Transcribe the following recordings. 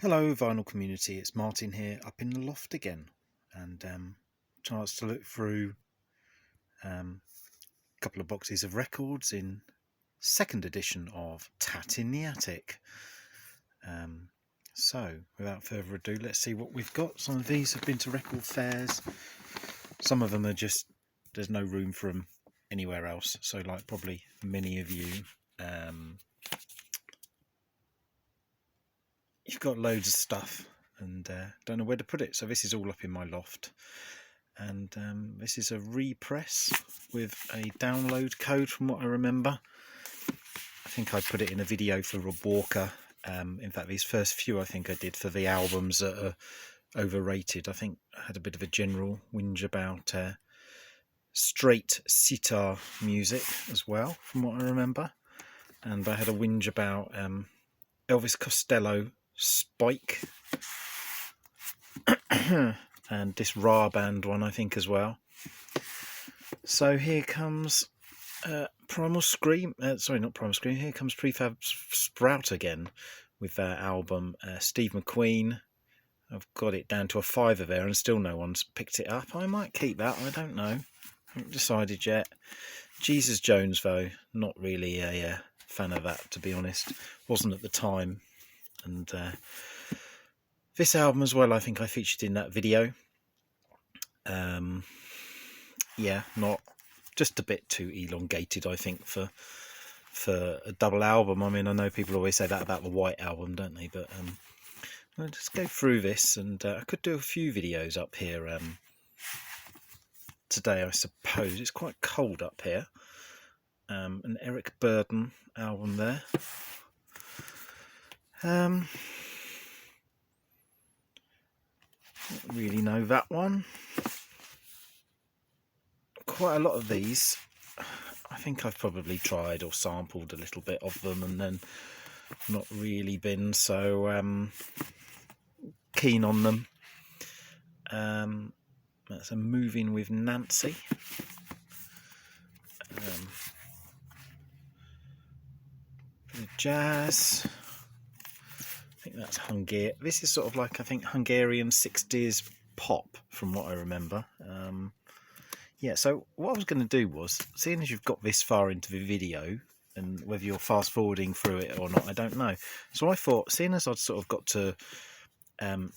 Hello vinyl community, it's Martin here up in the loft again, and chance to look through a couple of boxes of records in second edition of Tat in the Attic. So without further ado, let's see what we've got. Some of these have been to record fairs, some of them are just, there's no room for them anywhere else, so like probably many of you, you've got loads of stuff and don't know where to put it. So this is all up in my loft, and this is a repress with a download code from what I remember. I think I put it in a video for Rob Walker. In fact, these first few I think I did for the albums that are overrated. I think I had a bit of a general whinge about straight sitar music as well, from what I remember. And I had a whinge about Elvis Costello Spike and this Ra Band one I think as well. So here comes Primal Scream, sorry, not Primal Scream, here comes Prefab Sprout again with their album Steve McQueen. I've got it down to a 5 there and still no one's picked it up. I might keep that, I don't know, I haven't decided yet. Jesus Jones though, not really a fan of that, to be honest, wasn't at the time. And this album as well, I think I featured in that video. Yeah, not just a bit too elongated, I think, for a double album. I mean, I know people always say that about the White Album, don't they? But I'll just go through this, and I could do a few videos up here today, I suppose. It's quite cold up here. An Eric Burdon album there. Don't really know that one. Quite a lot of these, I think I've probably tried or sampled a little bit of them and then not really been so keen on them. That's a Moving with Nancy. Bit of jazz. I think that's Hungarian. This is sort of like, I think, Hungarian 60s pop from what I remember. Yeah, so what I was going to do was, seeing as you've got this far into the video, and whether you're fast forwarding through it or not, I don't know. So I thought, seeing as I'd sort of got to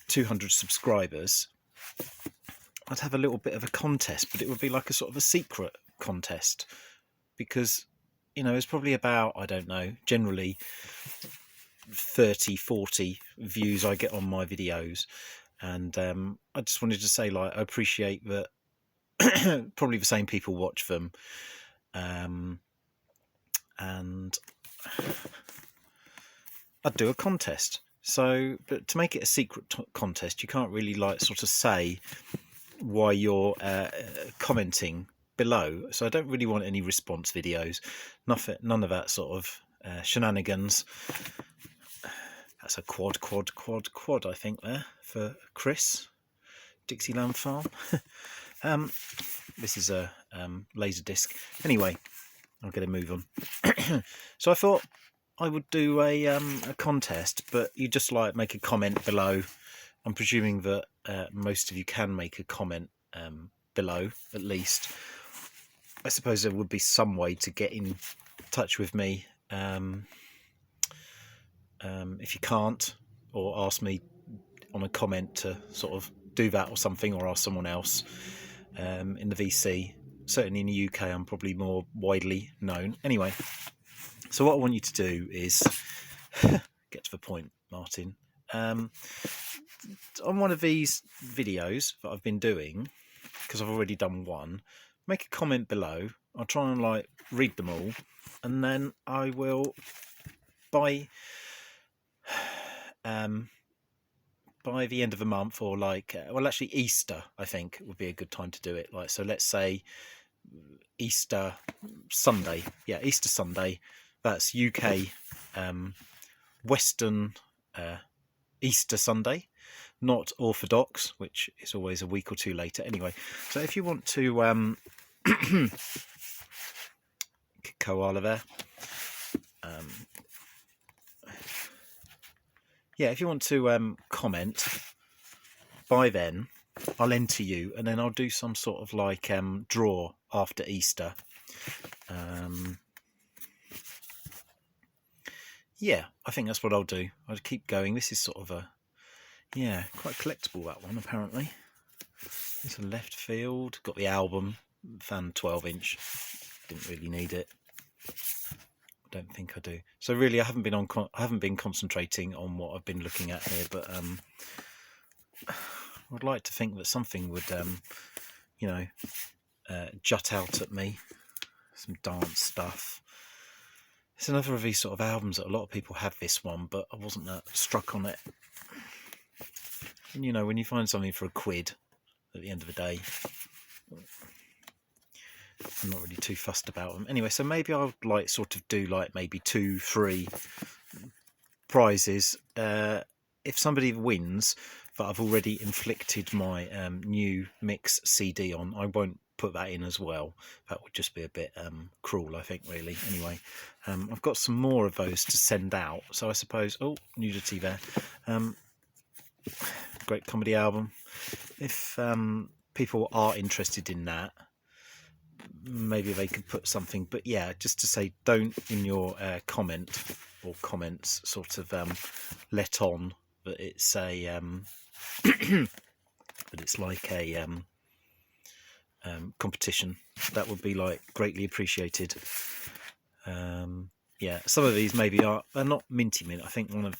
200 subscribers, I'd have a little bit of a contest, but it would be like a sort of a secret contest, because, you know, it's probably about, I don't know, generally 30, 40 views I get on my videos. And I just wanted to say, like, I appreciate that probably the same people watch them, and I'd do a contest. So, but to make it a secret contest, you can't really like sort of say why you're commenting below. So I don't really want any response videos, none of that sort of shenanigans. That's a quad, I think, there for Chris, Dixieland Farm. This is a laser disc. Anyway, I'll get a move on. So I thought I would do a contest, but you just like make a comment below. I'm presuming that most of you can make a comment below, at least. I suppose there would be some way to get in touch with me. If you can't, or ask me on a comment to sort of do that or something, or ask someone else in the VC. Certainly in the UK, I'm probably more widely known. Anyway, so what I want you to do is get to the point, Martin. On one of these videos that I've been doing, because I've already done one, make a comment below. I'll try and like read them all, and then I will by the end of the month, or like well, actually Easter, I think would be a good time to do it. Like, so let's say Easter Sunday. Yeah, Easter Sunday. That's UK Western Easter Sunday, not Orthodox, which is always a week or two later. Anyway, so if you want to koala there, yeah, if you want to comment by then, I'll enter you, and then I'll do some sort of like draw after Easter. Yeah, I think that's what I'll do. I'll keep going. This is sort of a, yeah, quite collectible, that one, apparently. It's a left field. Got the album. Fan 12-inch. Didn't really need it. I don't think I do. So really, I haven't been concentrating on what I've been looking at here, but I'd like to think that something would, you know, jut out at me. Some dance stuff. It's another of these sort of albums that a lot of people have this one, but I wasn't that struck on it. And you know, when you find something for £1 at the end of the day, I'm not really too fussed about them. Anyway, so maybe I'll like sort of do like maybe 2-3 prizes. If somebody wins that I've already inflicted my new mix CD on, I won't put that in as well. That would just be a bit cruel, I think, really. Anyway, I've got some more of those to send out, so I suppose, oh, nudity there. Great comedy album. If people are interested in that, maybe they could put something, but yeah, just to say, don't in your comment or comments sort of let on that it's a that it's like a competition. That would be like greatly appreciated. Yeah, some of these maybe they're not minty mint. I think one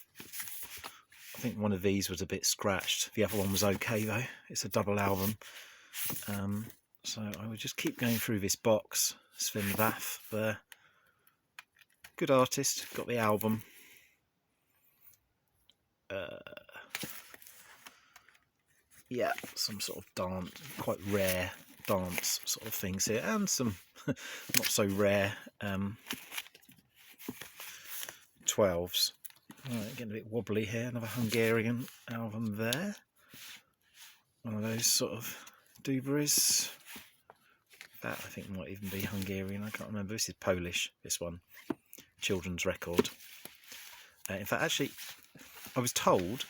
of these was a bit scratched. The other one was okay though. It's a double album. So I would just keep going through this box. Sven Vath there. Good artist. Got the album. Yeah, some sort of dance, quite rare dance sort of things here, and some not so rare 12s. Right, getting a bit wobbly here. Another Hungarian album there. One of those sort of Dubras. That I think might even be Hungarian. I can't remember. This is Polish. This one, children's record. In fact, actually, I was told,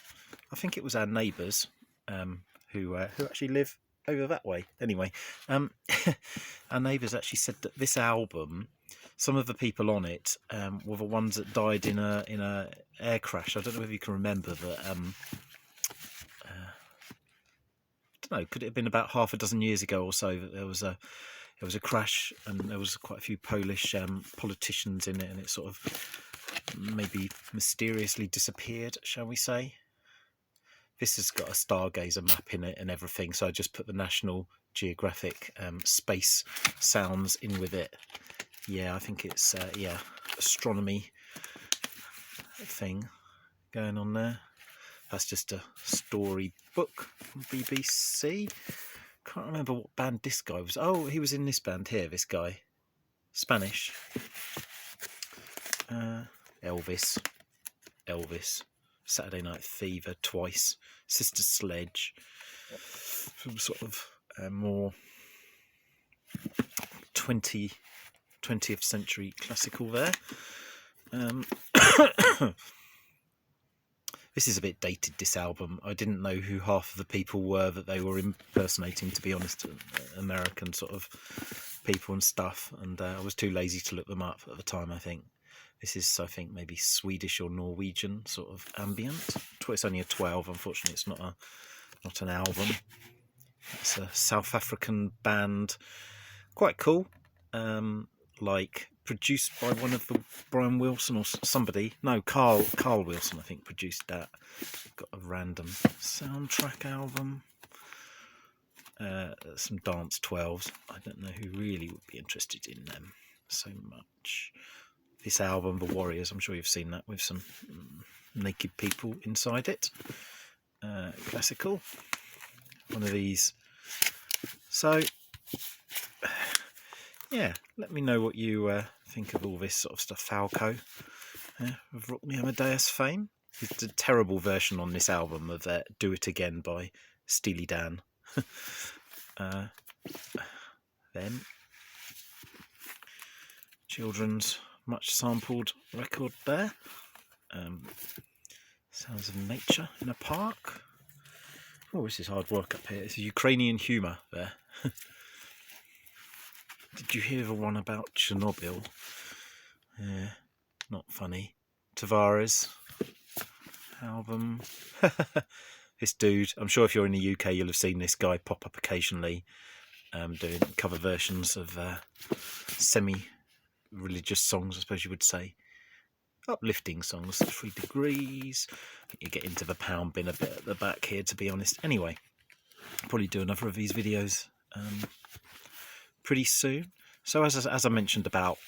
I think it was our neighbours who actually live over that way. Anyway, our neighbours actually said that this album, some of the people on it were the ones that died in a air crash. I don't know if you can remember, but I don't know. Could it have been about half a dozen years ago or so that there was a crash, and there was quite a few Polish politicians in it, and it sort of maybe mysteriously disappeared, shall we say. This has got a stargazer map in it and everything, so I just put the National Geographic space sounds in with it. Yeah, I think it's yeah, astronomy thing going on there. That's just a story book from BBC. Can't remember what band this guy was. Oh, he was in this band here, this guy. Spanish. Elvis. Saturday Night Fever twice. Sister Sledge. Some sort of more 20th century classical there. This is a bit dated, this album. I didn't know who half of the people were that they were impersonating, to be honest. American sort of people and stuff. And I was too lazy to look them up at the time, I think. This is, I think, maybe Swedish or Norwegian sort of ambient. It's only a 12, unfortunately. It's not an album. It's a South African band. Quite cool. Like produced by one of the Brian Wilson or somebody. No, Carl Wilson, I think, produced that. Got a random soundtrack album. Some dance 12s. I don't know who really would be interested in them so much. This album, The Warriors, I'm sure you've seen that with some naked people inside it. Classical. One of these. So, yeah, let me know what you think of all this sort of stuff. Falco, of Rock Me Amadeus fame. It's a terrible version on this album of Do It Again by Steely Dan. Then, children's much sampled record there. Sounds of nature in a park. Oh, this is hard work up here. It's Ukrainian humour there. Did you hear the one about Chernobyl? Yeah, not funny. Tavares album. This dude, I'm sure if you're in the UK you'll have seen this guy pop up occasionally doing cover versions of semi-religious songs, I suppose you would say. Uplifting songs. 3 Degrees. I think you get into the pound bin a bit at the back here, to be honest. Anyway, I'll probably do another of these videos pretty soon. So as I mentioned about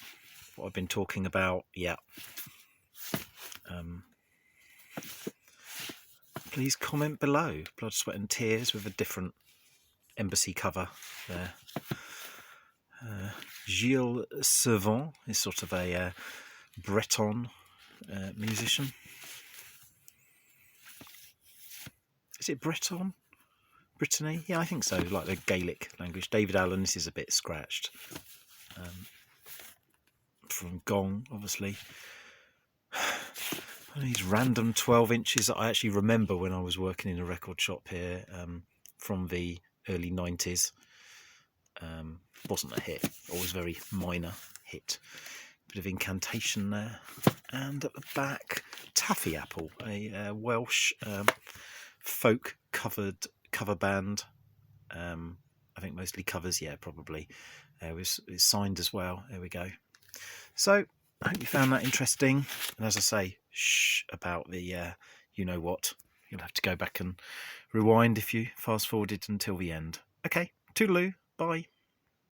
what I've been talking about, yeah. Please comment below. Blood, Sweat and Tears with a different embassy cover there. Gilles Servant is sort of a Breton musician. Is it Breton? Brittany? Yeah, I think so, like the Gaelic language. David Allen, this is a bit scratched. From Gong, obviously. These random 12 inches that I actually remember when I was working in a record shop here from the early 90s. Wasn't a hit, always very minor hit. Bit of incantation there. And at the back, Taffy Apple, a Welsh folk cover band. I think mostly covers, yeah, probably. It was signed as well. There we go. So I hope you found that interesting. And as I say, shh about the you know what. You'll have to go back and rewind if you fast forwarded until the end. Okay, toodaloo, bye.